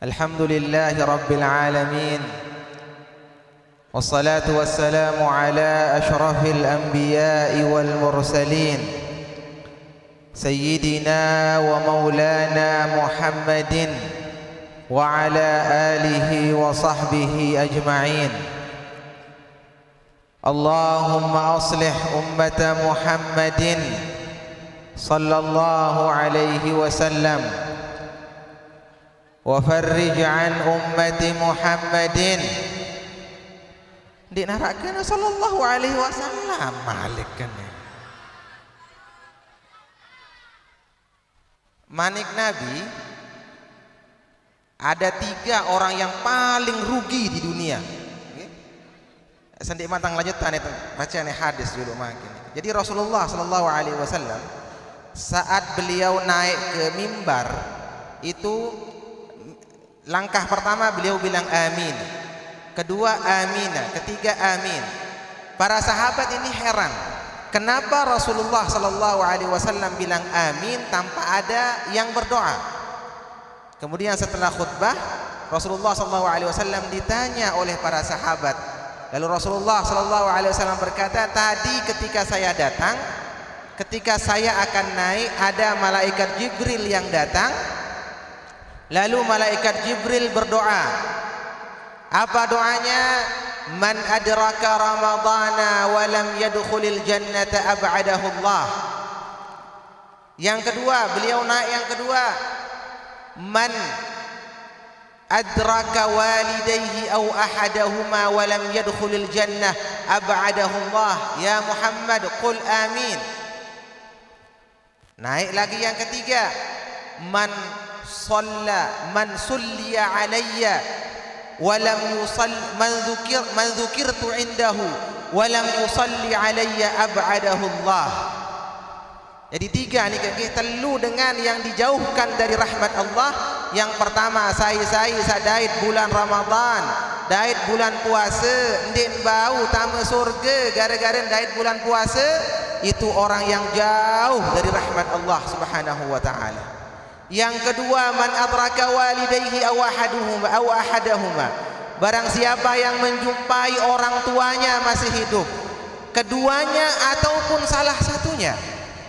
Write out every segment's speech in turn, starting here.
Alhamdulillahi Rabbil Alamin. Wassalatu wassalamu ala ashrafil anbiya'i wal mursalin Sayyidina wa maulana Muhammadin wa ala alihi wa sahbihi ajma'in. Allahumma aslih ummata Muhammadin sallallahu alaihi wasallam wa farrij an ummati Muhammadin. Dik narakan sallallahu alaihi wasallam malik kan. Manik Nabi ada 3 orang yang paling rugi di dunia. Sendik matang lanjutan itu bacaan hadis dulu makin. Jadi Rasulullah sallallahu alaihi wasallam saat beliau naik ke mimbar itu langkah pertama beliau bilang amin, kedua amina, ketiga amin. Para sahabat ini heran, kenapa Rasulullah sallallahu alaihi wasallam bilang amin tanpa ada yang berdoa. Kemudian setelah khutbah Rasulullah sallallahu alaihi wasallam ditanya oleh para sahabat. Lalu Rasulullah sallallahu alaihi wasallam berkata, tadi ketika saya datang, ketika saya akan naik ada malaikat Jibril yang datang. Lalu malaikat Jibril berdoa. Apa doanya? Man adraka ramadana wa lam yadkhulil jannata ab'adahu Allah. Yang kedua, beliau naik yang kedua. Man adraka walidayhi aw ahadahuma wa lam yadkhulil jannah ab'adahu Allah. Ya Muhammad, qul amin. Naik lagi yang ketiga. Man sulliya alayya wa lam yusalli man dzukirtu indahu wa lam yusalli alayya ab'adahu Allah. Jadi 3 ni telu dengan yang dijauhkan dari rahmat Allah. Yang pertama saya dait bulan Ramadan, dait bulan puasa, ndin bau tama surga gara-gara dait bulan puasa, itu orang yang jauh dari rahmat Allah Subhanahu wa taala. Yang kedua, man adraka walidayhi aw ahadahuma. Barang siapa yang menjumpai orang tuanya masih hidup, keduanya ataupun salah satunya,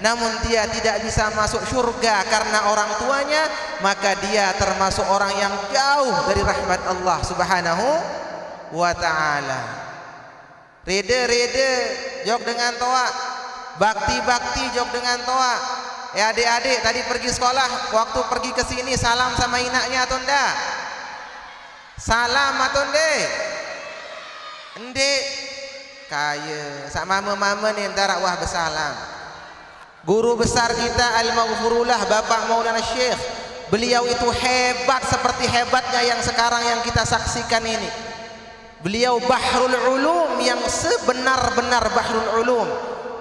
namun dia tidak bisa masuk surga karena orang tuanya, maka dia termasuk orang yang jauh dari rahmat Allah Subhanahu wa taala. Rede jawab dengan toa, bakti jawab dengan toa. Ya adik-adik tadi pergi sekolah, waktu pergi ke sini salam sama inaknya atau enggak? Salam atau enggak? Enggak. Kaya sama mama ni entar wah bersalam. Guru besar kita Al-Maghfurullah Bapak Maulana Syekh, beliau itu hebat seperti hebatnya yang sekarang yang kita saksikan ini. Beliau Bahrul Ulum yang sebenar-benar Bahrul Ulum.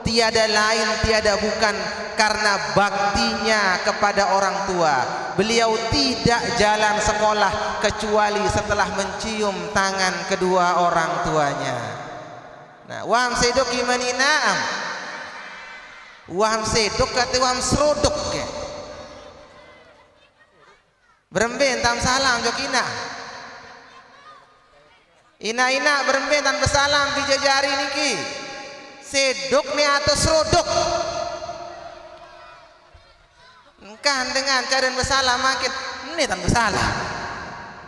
Tiada lain, tiada bukan karena baktinya kepada orang tua. Beliau tidak jalan sekolah kecuali setelah mencium tangan kedua orang tuanya. Nah, waham sedok gimana naam? Waham sedok kata waham seruduk ke? Beremben tam salam jokina. Ina beremben tanpa salam bijajari niki. Sedok ni atau seruduk? Kan dengan cara bersalah makin ini tan bersalah.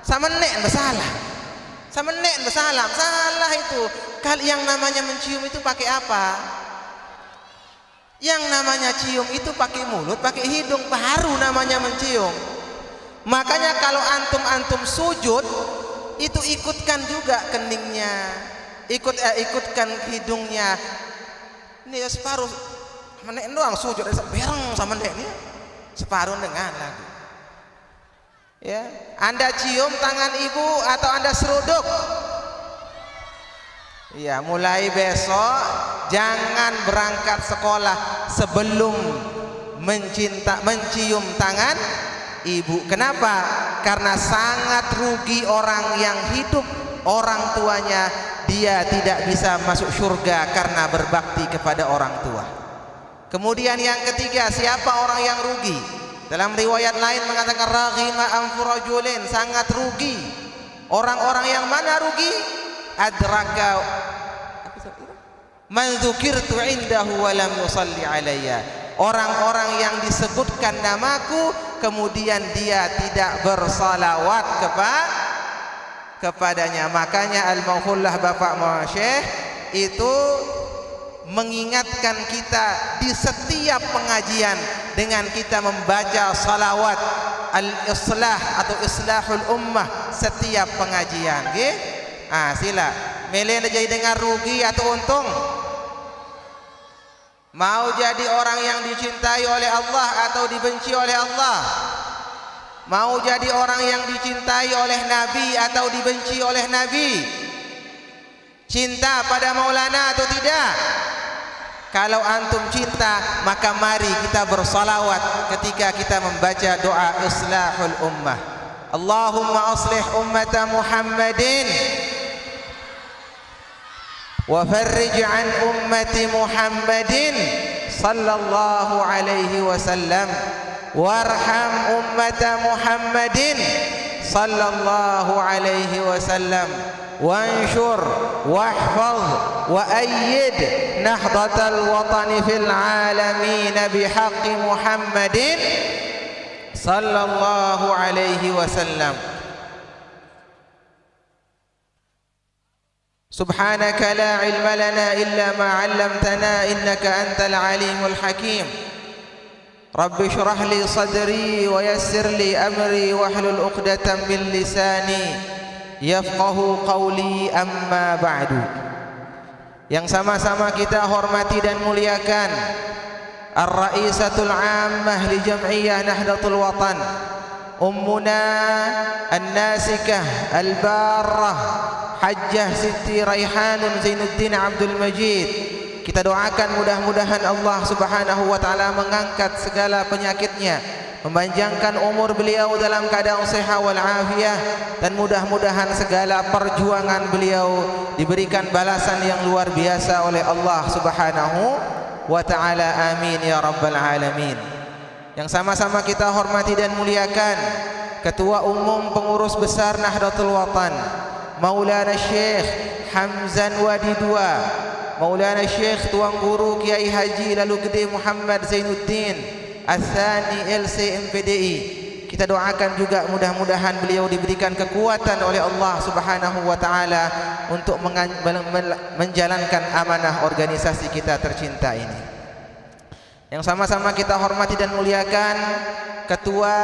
Sama nek bersalah. Sama nek bersalah. Salah itu. Kali yang namanya mencium itu pakai apa? Yang namanya cium itu pakai mulut, pakai hidung, baru namanya mencium. Makanya kalau antum sujud itu ikutkan juga keningnya, ikutkan hidungnya. Ini ya separuh menek doang sujud bereng sama nek ni. Separuh dengan lagi. Ya, Anda cium tangan ibu atau Anda seruduk? Ya, mulai besok jangan berangkat sekolah sebelum mencium tangan ibu. Kenapa? Karena sangat rugi orang yang hidup orang tuanya, dia tidak bisa masuk surga karena berbakti kepada orang tua. Kemudian yang ketiga, siapa orang yang rugi? Dalam riwayat lain mengatakan raghima anfu rajulin, sangat rugi. Orang-orang yang mana rugi? Adraka man dzukirtu indahu wa lam yusalli alayya. Orang-orang yang disebutkan namaku kemudian dia tidak bersalawat kepadanya. Makanya al-Maghfullah Bapak Syekh itu mengingatkan kita di setiap pengajian dengan kita membaca salawat al-islah atau islahul ummah setiap pengajian. Okay? Sila milih jadi dengar rugi atau untung? Mau jadi orang yang dicintai oleh Allah atau dibenci oleh Allah? Mau jadi orang yang dicintai oleh Nabi atau dibenci oleh Nabi? Cinta pada Maulana atau tidak? Kalau antum cinta, maka mari kita bersalawat ketika kita membaca doa islahul ummah. Allahumma aslih ummata Muhammadin wa farrij an ummati Muhammadin sallallahu alaihi wasallam warham ummata Muhammadin sallallahu alaihi wasallam وانشر واحفظ وأيد نهضة الوطن في العالمين بحق محمد صلى الله عليه وسلم سبحانك لا علم لنا إلا ما علمتنا إنك أنت العليم الحكيم رب اشرح لي صدري ويسر لي أمري واحلل عقدة من لساني yafqahu qawli amma ba'du. Yang sama-sama kita hormati dan muliakan Ar-Raisatul Ammah li Jam'iyah Nahdlatul Watan Ummuna An-Nasikah Al-Barrah Hajjah Siti Raihanun Zainuddin Abdul Majid. Kita doakan mudah-mudahan Allah Subhanahu wa taala mengangkat segala penyakitnya, memanjangkan umur beliau dalam keadaan sehat wal afiah, dan mudah-mudahan segala perjuangan beliau diberikan balasan yang luar biasa oleh Allah Subhanahu wa taala. Amin ya rabbal alamin. Yang sama-sama kita hormati dan muliakan Ketua Umum Pengurus Besar Nahdlatul Watan Maulana Syekh Hamzan Wadi II, Maulana Syekh Tuan Guru Kiai Haji Lalu Gede Muhammad Zainuddin Al-Thani LC MPDI. Kita doakan juga mudah-mudahan beliau diberikan kekuatan oleh Allah Subhanahu wa taala untuk menjalankan amanah organisasi kita tercinta ini. Yang sama-sama kita hormati dan muliakan Ketua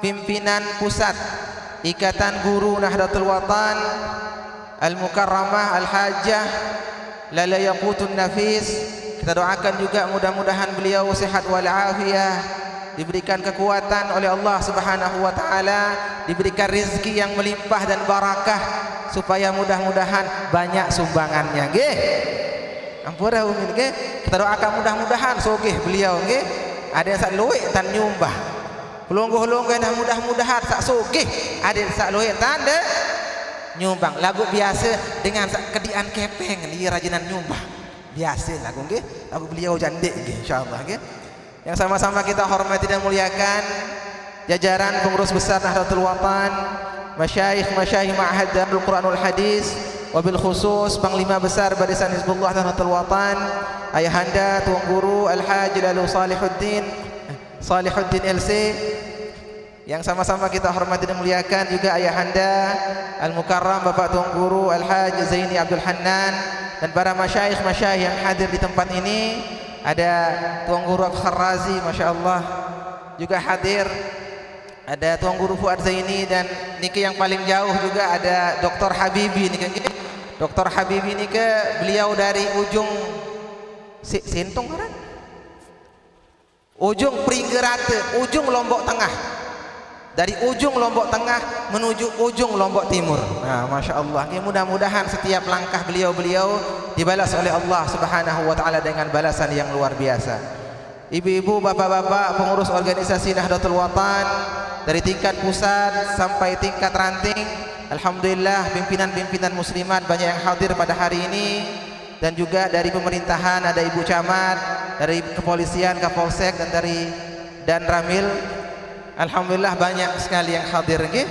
Pimpinan Pusat Ikatan Guru Nahdlatul Watan Al-Mukarramah Al-Hajjah Lala Yaqutun Nafis. Kita doakan juga mudah-mudahan beliau sehat walafiat, diberikan kekuatan oleh Allah Subhanahu wa taala, diberikan rezeki yang melimpah dan barakah supaya mudah-mudahan banyak sumbangannya nggih. Ampura umin nggih. Kita doakan mudah-mudahan sugih beliau nggih. Ada sak luwih tan nyumbah. Pelungguh-lungguh mudah-mudahan sak sugih, ada sak luwih tanda nyumbang. Lagu biasa dengan sak kedian kepeng ni rajinan nyumbah. Biasa lagu nggih, lagu beliau jandik nggih insyaallah nggih. Yang sama-sama kita hormati dan muliakan jajaran pengurus besar Nahdlatul Watan, masyayikh Ma'had Darul Quranul Hadis, wabil khusus Panglima Besar Barisan Hizbullah Nahdlatul Watan, Ayahanda Tuan Guru Al-Haji Lalu Salihuddin LC. Yang sama-sama kita hormati dan muliakan juga Ayahanda Al-Mukarram Bapak Tuan Guru Al-Haji Zaini Abdul Hannan, dan para masyayikh yang hadir di tempat ini. Ada Tuan Guru Al-Kharrazi Masya Allah juga hadir, ada Tuan Guru Fuad Zaini, dan niki yang paling jauh juga ada Dr. Habibi niki. Dr. Habibi niki beliau dari ujung Sintung kan? Ujung Pringgerate, ujung Lombok Tengah. Dari ujung Lombok Tengah menuju ujung Lombok Timur. Nah, Masya Allah. Mudah-mudahan setiap langkah beliau dibalas oleh Allah Subhanahu wa taala dengan balasan yang luar biasa. Ibu-ibu, bapak-bapak, pengurus organisasi Nahdlatul Watan dari tingkat pusat sampai tingkat ranting, alhamdulillah pimpinan-pimpinan muslimat banyak yang hadir pada hari ini, dan juga dari pemerintahan ada Ibu Camat, dari kepolisian, Kapolsek, dan dari dan Ramil. Alhamdulillah banyak sekali yang hadir nggih.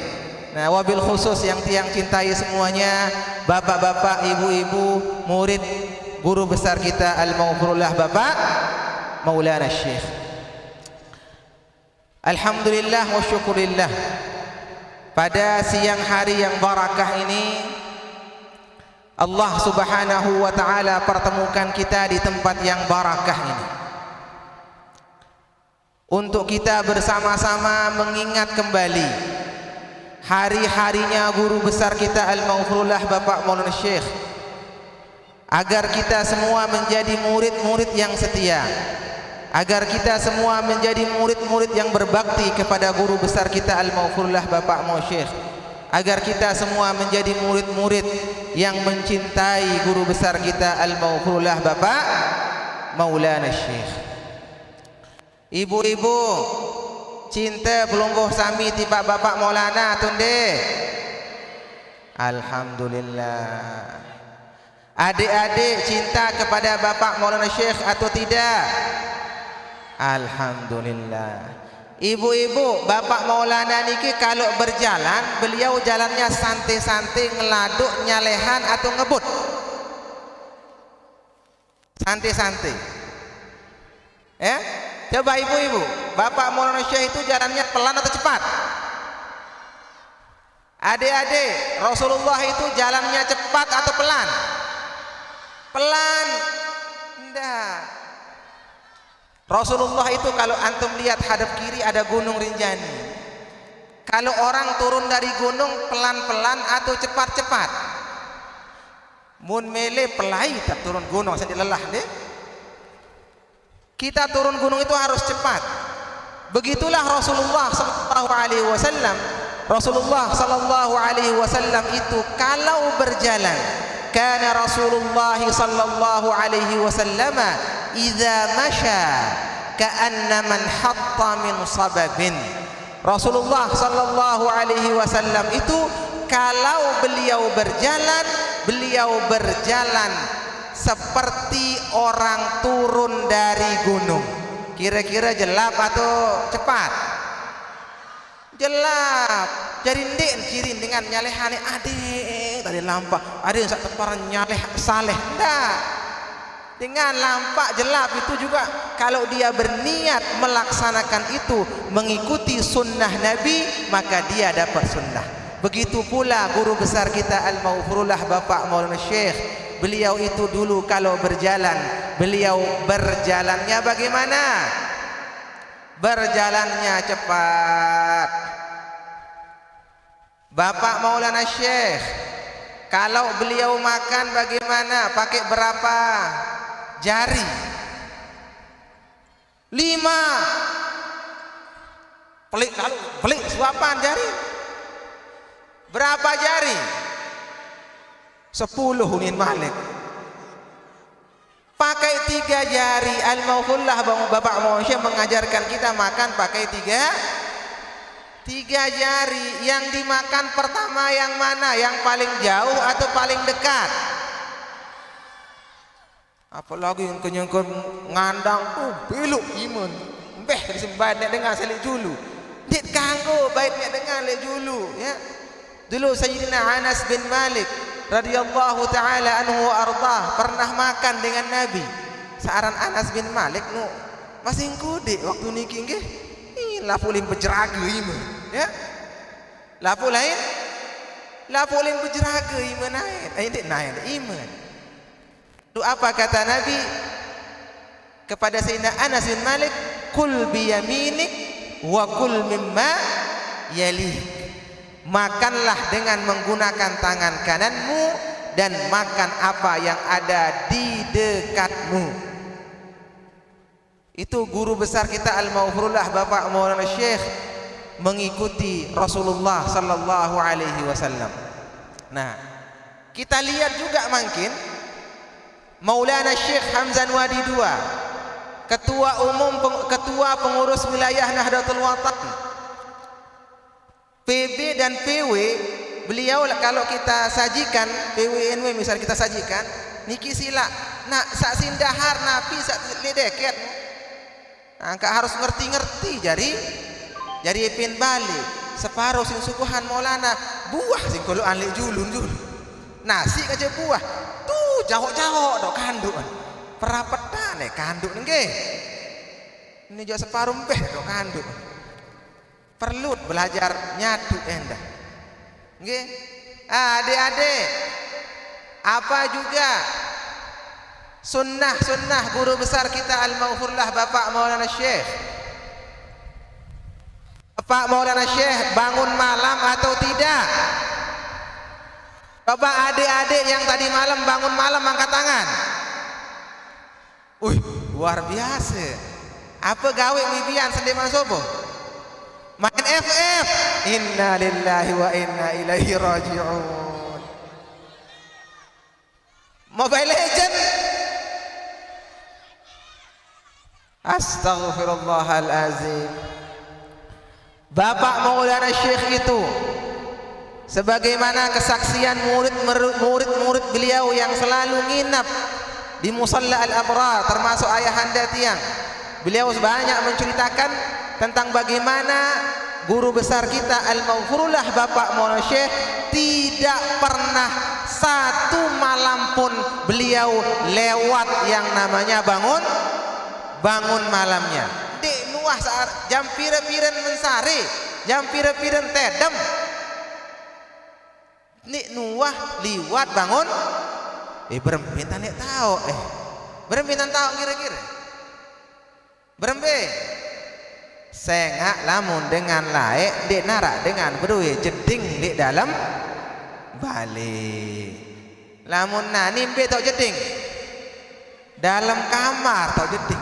Nah, wabil khusus yang tiang cintai semuanya, bapak-bapak, ibu-ibu, murid guru besar kita Al-Maghfurullah Bapak Maulana Syekh. Alhamdulillah wa syukurillah, pada siang hari yang barakah ini Allah Subhanahu wa taala pertemukan kita di tempat yang barakah ini untuk kita bersama-sama mengingat kembali hari-harinya guru besar kita Al-Maghfurullah Bapak Maulana Syekh, agar kita semua menjadi murid-murid yang setia, agar kita semua menjadi murid-murid yang berbakti kepada guru besar kita Al-Maghfurullah Bapak Maulana Syekh, agar kita semua menjadi murid-murid yang mencintai guru besar kita Al-Maghfurullah Bapak Maulana Syekh. Ibu-ibu cinta pelungguh sami tiba Bapak Maulana tunde. Alhamdulillah. Adik-adik cinta kepada Bapak Maulana Syekh atau tidak? Alhamdulillah. Ibu-ibu, Bapak Maulana niki kalau berjalan, beliau jalannya santai-santai, ngeladuk, nyalehan atau ngebut? Santai-santai. Ya? Coba ibu-ibu, Bapak Maulana Syekh itu jalannya pelan atau cepat? Adik-adik, Rasulullah itu jalannya cepat atau pelan? Pelan. Enggak. Rasulullah itu kalau antum lihat hadap kiri ada gunung Rinjani. Kalau orang turun dari gunung pelan-pelan atau cepat-cepat? Mun mele pelai tak turun gunung saya lelah deh. Kita turun gunung itu harus cepat. Begitulah Rasulullah sallallahu alaihi wasallam. Rasulullah sallallahu alaihi wasallam itu kalau berjalan, kana Rasulullah sallallahu alaihi wasallam idza masya ka'anna man hatta min sababin. Rasulullah sallallahu alaihi wasallam itu kalau beliau berjalan seperti orang turun dari gunung. Kira-kira jelap atau cepat? Jelap. Jadi ndek kirim dengan nyalehane adik tadi lampak. Ada yang sak teparan nyaleh saleh. Ndak. Dengan lampak jelap itu juga kalau dia berniat melaksanakan itu mengikuti sunnah Nabi, maka dia dapat sunnah. Begitu pula guru besar kita Al-Maghfurullah Bapak Maulana Syekh. Beliau itu dulu kalau berjalan, beliau berjalannya bagaimana? Berjalannya cepat. Bapak Maulana Syekh kalau beliau makan bagaimana? Pakai berapa jari? 5. Pelik suapan jari. Berapa jari? 10 Min Malik. Pakai 3 jari. Al-Maghfurullah Bapak Maulana mengajarkan kita makan pakai 3 jari. Yang dimakan pertama yang mana? Yang paling jauh atau paling dekat? Apalagi yang kenyangkan ngandang tuh beluk iman. Beh disembah nek dengar salik julu. Dit kanggo bait nek dengar lek julu ya. Dulu Sayyidina Anas bin Malik radhiyallahu taala anhu wa ardah pernah makan dengan Nabi. Searan Anas bin Malik nu masing kude waktu niki nggih. Lapulim bejeraga iman ya. Lapulain bejeraga iman naik. Ini naik iman. Itu apa kata Nabi kepada Sayyidina Anas bin Malik? Kul biyaminik wa kul mimma yalih. Makanlah dengan menggunakan tangan kananmu dan makan apa yang ada di dekatmu. Itu guru besar kita Al-Maghfurullah Bapak Maulana Syekh mengikuti Rasulullah sallallahu alaihi wasallam. Nah, kita lihat juga mungkin Maulana Syekh Hamzah Wadi II, ketua pengurus wilayah Nahdlatul Watan, PB dan PW, beliau kalau kita sajikan PWNW misal kita sajikan niki sila nak sak sindahar napi sak ledeket Angka harus ngerti-ngerti jadi pin balik separuh sing sukuhan Maulana buah sing kalau anlik julun nasi aja buah tuh jauh-jauh dok kanduk perapetan kanduk nggih ini juga separuh mbeh dok kanduk perlu belajar nyatu endah nggih. Adik-adik apa juga sunnah guru besar kita Al-Maghfurlah Bapak Maulana Syekh. Bapak Maulana Syekh bangun malam atau tidak? Coba adik-adik yang tadi malam bangun malam angkat tangan. Luar biasa. Apa gawe mibian sendeman sobo? Main FF. Inna lillahi wa inna ilaihi raji'un. Mobile Legend. Astaghfirullahalazim. Bapak Maulana Syekh itu sebagaimana kesaksian murid-murid beliau yang selalu nginap di Musalla Al-Abrar termasuk ayahanda tiang. Beliau banyak menceritakan tentang bagaimana guru besar kita Al-Maghfurullah Bapak Maulana Syekh tidak pernah satu malam pun beliau lewat yang namanya bangun malamnya. Dek nuah saat jam pira-piran mensari, jam pira-piran tedem. Nik nuah liwat bangun. Berempitan nek tahu berempitan tahu kira-kira. Berempe. Sengak lamun dengan laek dek narak dengan berdua jeding di dalam balik. Lamun nani be tok jeding dalam kamar tok jeding.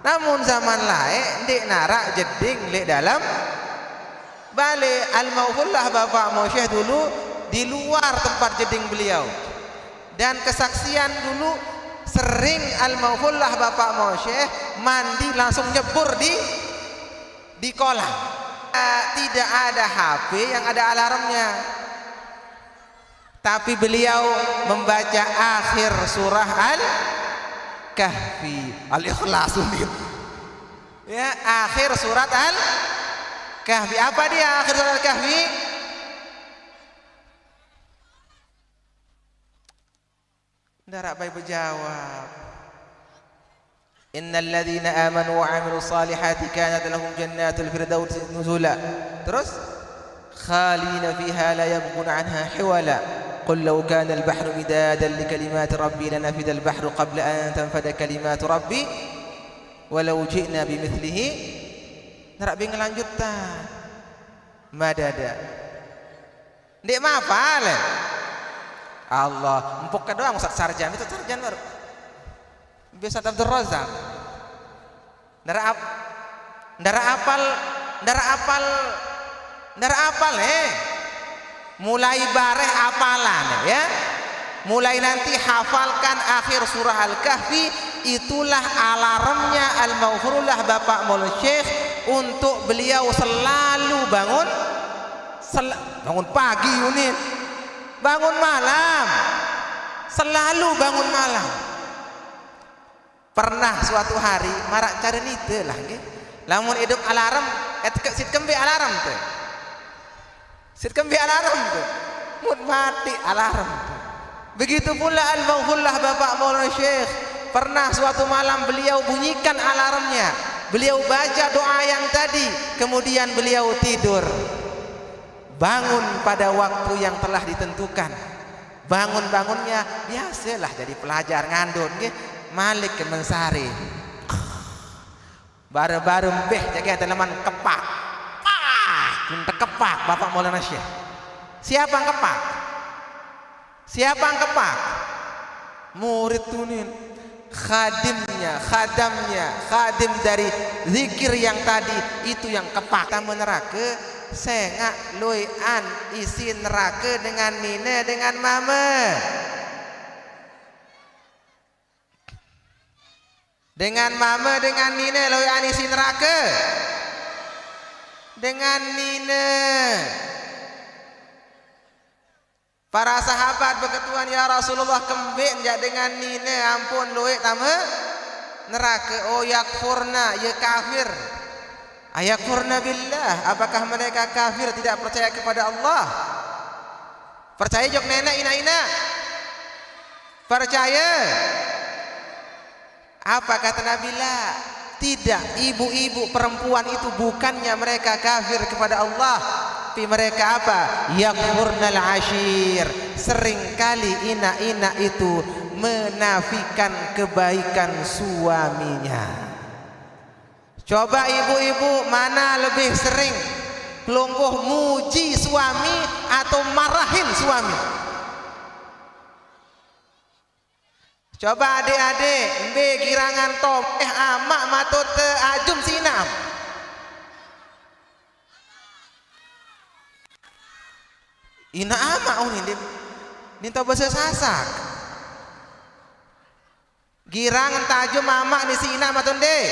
Namun zaman laek dek narak jeding di dalam balik. Al-Maghfurlah Bapak Maulana Syekh dulu di luar tempat jeding beliau. Dan kesaksian dulu sering Al-Maghfurlah Bapak Maulana Syekh mandi langsung nyebur di kolam. Tidak ada HP yang ada alarmnya. Tapi beliau membaca akhir surah Al-Kahfi, Al-Ikhlas. Ya, akhir surat Al-Kahfi. Apa dia akhir surat Al-Kahfi? Darak baik berjawab. Innal ladzina amanu wa 'amilus salihati kanat lahum jannatul firdaus nuzula. Terus khalina fiha la yabghuna 'anha hiwala. Qul law kana al-bahru midadan li kalimati rabbi lanafida al-bahru qabla an tanfada kalimatu rabbi walau ji'na bimithlihi. Darak bing lanjutan. Madada. Ndek mapal. Allah, empuk ke doang Ustaz Sarjan itu sarjan baru. Biasa Abdul Razak. Ndara apal mulai bareh apalan ya. Mulai nanti hafalkan akhir surah Al-Kahfi. Itulah alarmnya Al-Maghfurullah Bapak Maulana Syekh untuk beliau selalu bangun pagi unit. Bangun malam, selalu bangun malam. Pernah suatu hari marak cari nite lah, lamun hidup alarm, sit kembe alarm tu, mut mati alarm tu. Begitu pula Al-Maghfurullah Bapak Maulana Syekh, pernah suatu malam beliau bunyikan alarmnya, beliau baca doa yang tadi, kemudian beliau tidur. Bangun pada waktu yang telah ditentukan. Bangunnya biasalah jadi pelajar ngandun nggih, malik ke mensari. Baru-baru mbeh jaga tanaman kepak. Kuntek kepak Bapak Maulana Syekh. Siapa yang kepak? Murid tunin. Khadim dari zikir yang tadi itu yang kepak. Tamu neraka sengak loian isi neraka dengan nina dengan mama. Dengan mama dengan nina loian isi neraka. Dengan nina. Para sahabat berketuan ya Rasulullah kembik jak dengan nina ampun loik tama neraka. Oh yakfurna, ya kafir. Ayakfurna billah, apakah mereka kafir tidak percaya kepada Allah? Percaya jok nenek ina-ina? Percaya? Apa kata Nabi? La, tidak. Ibu-ibu perempuan itu bukannya mereka kafir kepada Allah, tapi mereka apa? Yakfurnal ashir. Seringkali ina-ina itu menafikan kebaikan suaminya. Coba ibu-ibu mana lebih sering lungguh muji suami atau marahin suami? Coba adik-adik, mbe girangan tom amak matut ajum sinam. Ina amak oh ini tau bahasa sasak. Girangan tajum amak ni sinam atau ndek?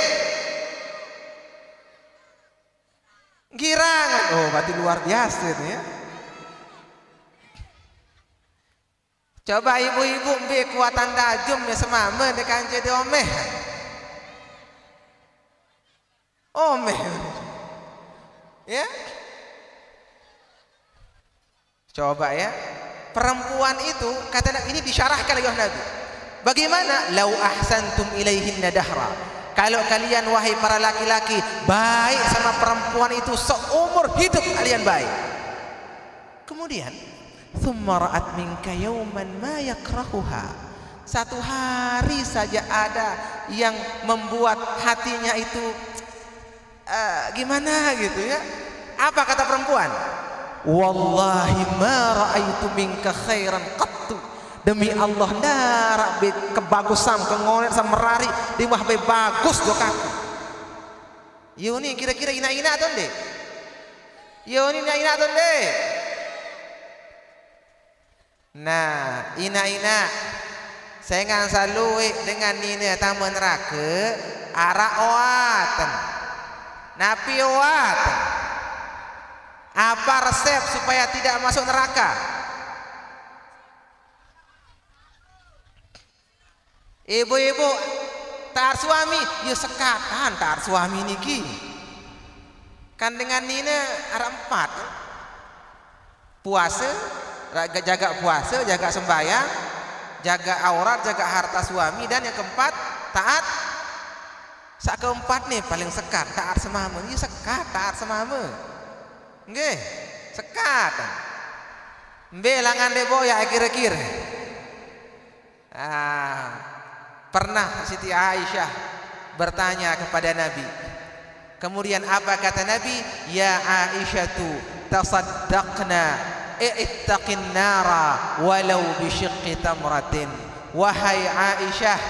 Girangan, oh berarti luar biasa itu ya. Coba ibu-ibu mbe kuatan tajum ya semama dekan jadi omeh. Omeh. Ya. Coba ya. Perempuan itu kata ini disyarahkan oleh Nabi. Bagaimana? Lau ahsantum ilaihinna dahra. Kalau kalian wahai para laki-laki baik sama perempuan itu seumur hidup kalian baik. Kemudian thumma ra'at minka yawman ma yakrahuha. Satu hari saja ada yang membuat hatinya itu gimana gitu ya. Apa kata perempuan? Wallahi ma ra'aitu minka khairan qattu. Demi Allah nara be kebagusan kengonet sama merari di mah be bagus dok aku. Yo ni kira-kira ina-ina atau ndek? Yo ni ina-ina atau ndek? Nah, ina-ina saya ngan salui dengan nina tamu neraka arak oatan. Napi oatan. Apa resep supaya tidak masuk neraka? Ibu-ibu tar suami, ya sekatan tar suami niki. Kan dengan nina ada 4. Puasa, jaga puasa, jaga sembahyang, jaga aurat, jaga harta suami, dan yang keempat taat. Sak keempat nih paling sekat, taat semama. Ini sekat, taat semama. Nggih, sekat. Belangan deboya kira-kira. Pernah Siti Aisyah bertanya kepada Nabi. Kemudian apa kata Nabi? Ya Aisyatu tasaddaqna ittaqin nara walau bisyiqqi tamratin. Wahai Aisyah,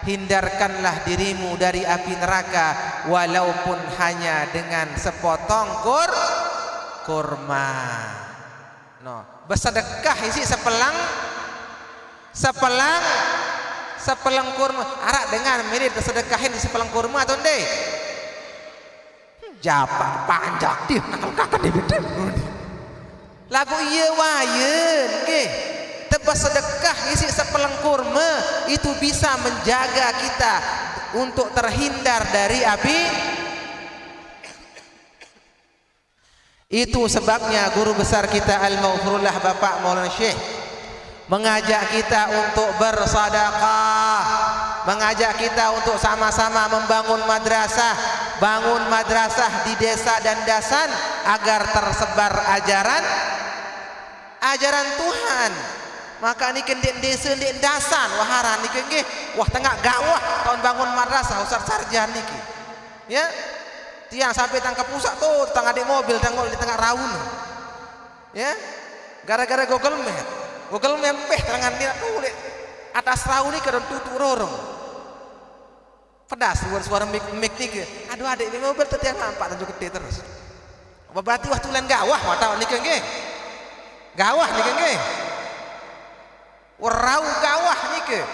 hindarkanlah dirimu dari api neraka walaupun hanya dengan sepotong kurma. No, bersedekah isi sepelang kurma. Arak dengan mirip sedekahin di sepelang kurma atau ndek? Japa panjang dia kakak dia betul. Lagu iya wayen nggih. Tebas sedekah isi sepelang kurma itu bisa menjaga kita untuk terhindar dari api. Itu sebabnya guru besar kita Al-Maghfurullah Bapak Maulana Syekh mengajak kita untuk bersedekah, mengajak kita untuk sama-sama membangun madrasah, bangun madrasah di desa dan dasan agar tersebar ajaran Tuhan. Maka ni kendek desa ndek dasan waharan niki nggih wah tengah gawah tahun bangun madrasah Ustaz Sarjan niki. Ya. Tiang sampai tangkap pusat tuh tengah di mobil tengok di tengah raun. Ya. Gara-gara Google Mapeh terangan dia tuh atas raun ni kedon tutu rorong. Pedas suara mik niki. Aduh adik ini mobil tetiang nampak tanjuk gede terus. Apa berarti wah tulen gawah mata niki nggih. Gawah niki nggih. Warau gawah niki.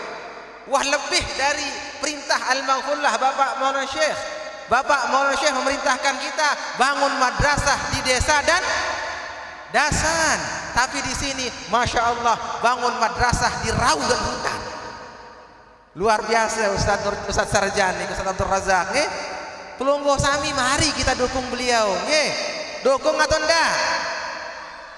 Wah lebih dari perintah Al-Maghfurullah Bapak Maulana Syekh. Bapak Maulana Syekh memerintahkan kita bangun madrasah di desa dan dasan. Tapi di sini Masya Allah bangun madrasah di raudhan hutan. Luar biasa Ustaz Sarjani, Ustaz Abdul Razak nggih. Pelungguh sami mari kita dukung beliau nggih. Dukung atau enggak?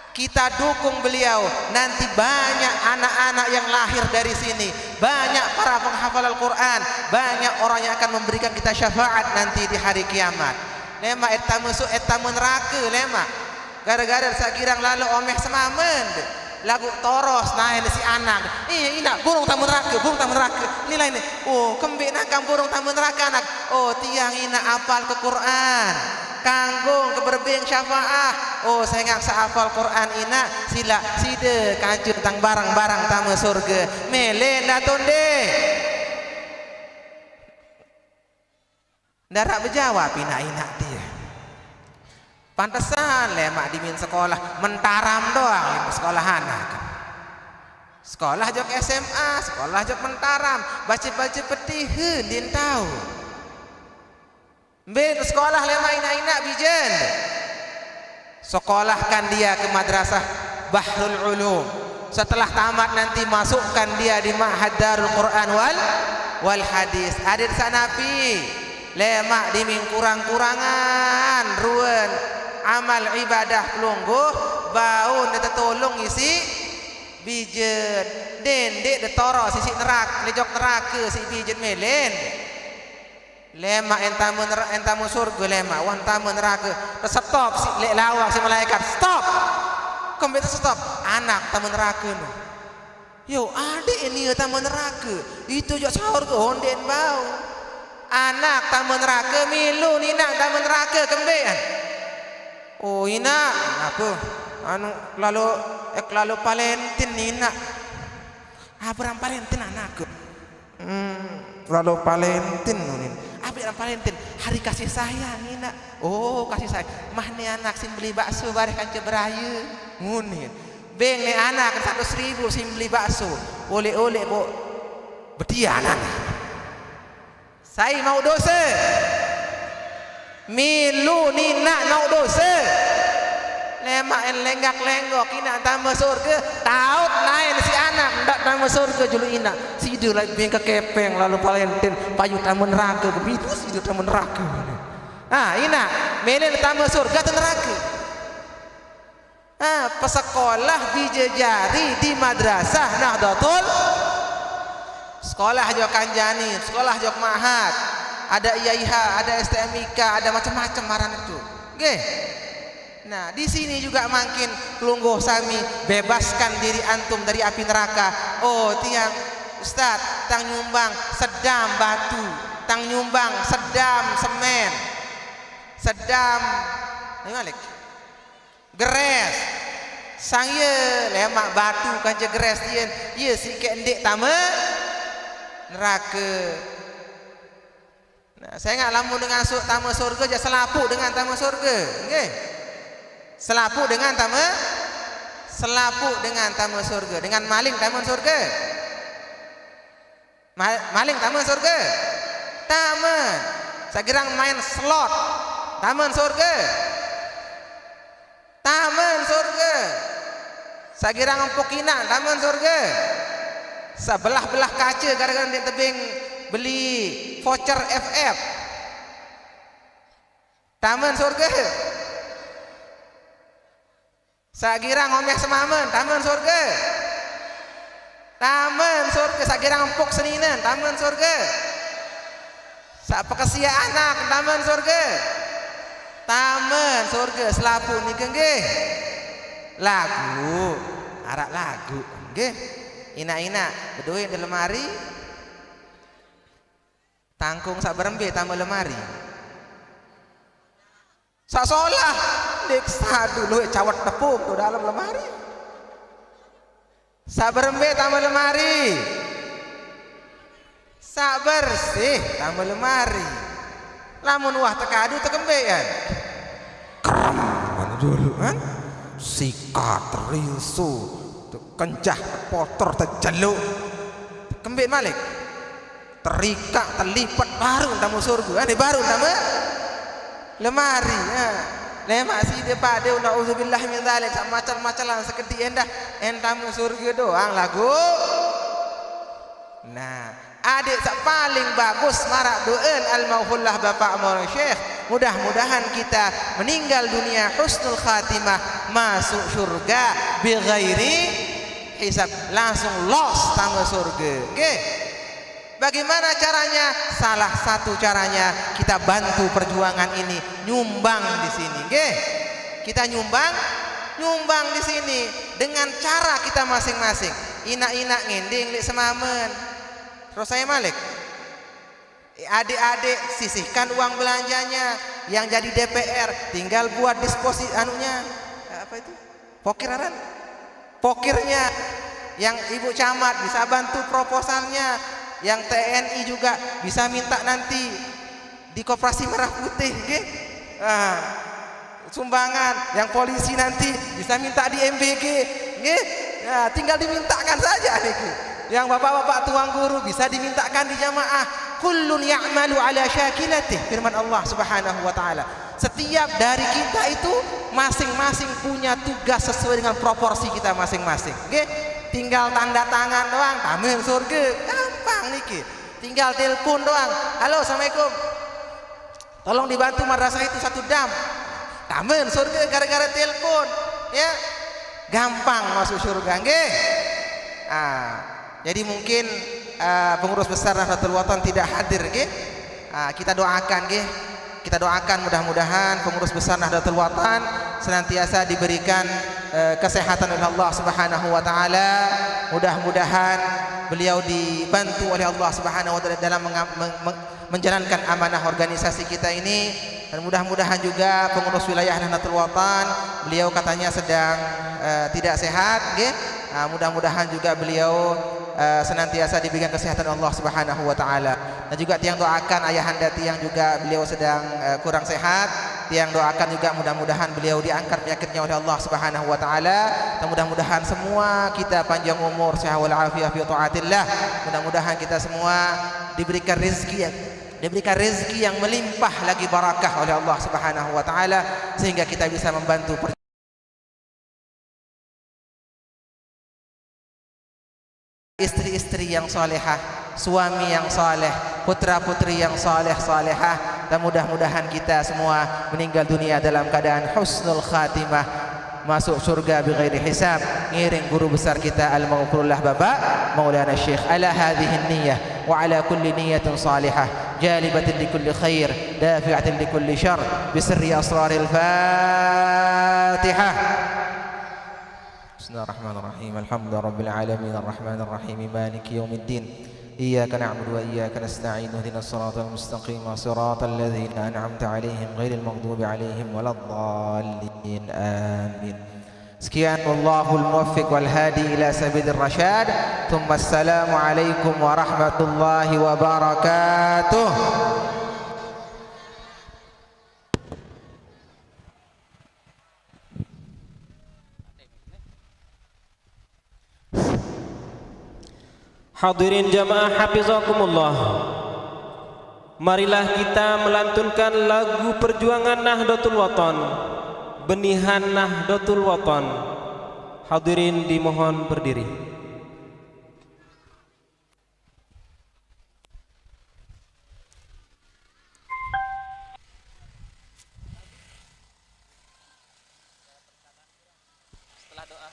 Kita dukung beliau. Nanti banyak anak-anak yang lahir dari sini, banyak para penghafal Al-Qur'an, banyak orang yang akan memberikan kita syafaat nanti di hari kiamat. Lema eta masuk eta neraka lema. Gara-gara sakirang lalu omeh semamen. Lagu toros naik si anak. Ina burung tamu neraka. Nilai ini. Oh, kembik nakang burung tamu neraka anak. Oh, tiang ina apal ke Quran. Kanggung keberbeng syafaah. Oh, saya ngaksa hafal Quran ina sila side kancu tentang barang-barang tamu surga. Mele natonde. Darak berjawab ina dia. Pantesan lemak di min sekolah mentaram doang di sekolah anak. Sekolah jok SMA, sekolah jok mentaram, baca-baca petiheun din tahu. Mbek sekolah lemak ina bijen. Sekolahkan dia ke madrasah Bahrul Ulum. Setelah tamat nanti masukkan dia di Ma'had Darul Quran wal Hadis. Hadir sanapi lemak di min kurang-kurangan ruan amal ibadah pelungguh bau neta tolong isi bijen dendek de toro sisi nerak lejok neraka si bijen melen lemak entamu surga lemak wan tamu neraka stop si lek lawak si malaikat stop komputer stop anak tamu neraka no yo adik ini tamu neraka itu jok sahur ke honden bau anak tamu neraka milu nina tamu neraka kembean. Oh ina apa anu lalu Valentin nina berang Valentin anakku lalu Valentin nunin apa Valentin hari kasih sayang nina oh kasih sayang mah ni anak sim beli bakso bareh kanca beraya ngunin beng ni anak 100.000 sim beli bakso oleh-oleh kok bedia anak saya mau dosa milu nina mau dosa lemak lenggak-lenggok ina tambah surga taut lain si anak ndak tambah surga julu ina sidu lagi bengka kepeng lalu Valentin payu tambah neraka begitu sidu tambah neraka ina menen tambah surga atau neraka pesekolah bijejari di madrasah Nahdlatul sekolah jok kanjani sekolah jok mahat ada IAIH, ada STMIK, ada macam-macam maran itu. Oke. Nah, di sini juga makin kelungguh sami bebaskan diri antum dari api neraka. Oh, tiang Ustaz, tang nyumbang sedam batu, tang nyumbang sedam semen. Sedam Malik. Geres. Sang ye lemak batu kanja geres tien. Ye si ke endek tama neraka. Nah, saya nggak lamun dengan tamu surga aja selapu dengan tamu surga, okay? Selapu dengan tamu surga, dengan maling tamu surga, maling tamu surga, taman, sagirang main slot, taman surga, sagirang empukina, taman surga, sebelah-belah kaca gara-gara di tebing beli voucher FF taman surga sagira ngomeh semamen taman surga sagira empuk seninan taman surga sapekesia anak taman surga selapu nikah nggih lagu arak lagu nggih ina-ina beduin di lemari tangkung sak berembe tambah lemari sak solah deksa dulu cawat tepung tuh dalam lemari sak berembe tambah lemari sak bersih tambah lemari lamun wah tekadu tekembean kram mana dulu kan sikat rinsu kencah kotor terjeluk kembik malik terikat terlipat baru tamu surga baru tamu lemari lemak si dia pada na'udzubillah min dzalik macam-macam seketik endah entamu surga doang lagu nah adik paling bagus marak doen al-maghfullah bapak mau Syekh. Mudah-mudahan kita meninggal dunia husnul khatimah, masuk surga bi ghairi hisab, langsung los tangga surga. Nggih. Bagaimana caranya? Salah satu caranya kita bantu perjuangan ini, nyumbang di sini. Nggih. Kita nyumbang di sini dengan cara kita masing-masing. Inak-inak ngending li semamen. Terus saya Malik. Adik-adik sisihkan uang belanjanya, yang jadi DPR tinggal buat disposisi anunya. Apa itu? Pokiran. Pokirnya. Yang Ibu Camat bisa bantu proposalnya. Yang TNI juga bisa minta nanti di Koperasi Merah Putih, nggih. Sumbangan. Yang polisi nanti bisa minta di MBG, nggih. Ya, tinggal dimintakan saja niki. Yang bapak-bapak tuang guru bisa dimintakan di jamaah. Kullun ya'malu ala syakilatih, firman Allah Subhanahu wa taala. Setiap dari kita itu masing-masing punya tugas sesuai dengan proporsi kita masing-masing. Nggih. Tinggal tanda tangan doang, tamen surga. Gampang niki. Tinggal telepon doang. Halo, Assalamualaikum. Tolong dibantu madrasah itu 1 dam. Tamen surga gara-gara telepon. Ya. Gampang masuk surga, nggih. Jadi mungkin pengurus besar Nahdlatul Wathon tidak hadir, nggih. Kita doakan, nggih. Kita doakan mudah-mudahan pengurus besar Nahdlatul Wathon senantiasa diberikan kesehatan oleh Allah Subhanahu wa taala. Mudah-mudahan beliau dibantu oleh Allah Subhanahu wa taala dalam menjalankan amanah organisasi kita ini, dan mudah-mudahan juga pengurus wilayah Nahdlatul Wathon, beliau katanya sedang tidak sehat, nggih. Mudah-mudahan juga beliau senantiasa diberikan kesehatan Allah Subhanahu wa taala. Dan juga tiang doakan ayahanda tiang juga beliau sedang kurang sehat. Tiang doakan juga mudah-mudahan beliau diangkat penyakitnya oleh Allah Subhanahu wa taala. Dan mudah-mudahan semua kita panjang umur, sehat wal afiah fi taatillah. Mudah-mudahan kita semua diberikan rezeki yang melimpah lagi barakah oleh Allah Subhanahu wa taala, sehingga kita bisa membantu istri-istri yang salehah, suami yang saleh, putra-putri yang saleh-salehah, dan mudah-mudahan kita semua meninggal dunia dalam keadaan husnul khatimah, masuk surga bighairi hisab, ngiring guru besar kita al-maghfurullah Bapak Maulana Syekh. Ala hadhihi niyyah wa ala kulli niyyatin salihah jalibatin likulli khair dafi'atin likulli syarr bisirri asraril Fatihah. Bismillahirrahmanirrahim. Alhamdulillahirabbil alamin arrahmanir rahim maliki yaumiddin. Iyyaka na'budu wa iyyaka nasta'in ihdinas siratal mustaqim siratal ladzina an'amta 'alaihim ghairil maghdubi 'alaihim waladdallin. Amin. Sekian, wallahul muwaffiq wal hadi ila sabilir rasyad. Tsumma assalamu alaikum warahmatullahi wabarakatuh. Hadirin jamaah hafizakumullah, marilah kita melantunkan lagu perjuangan Nahdlatul Wathon, benihan Nahdlatul Wathon. Hadirin dimohon berdiri. Setelah doa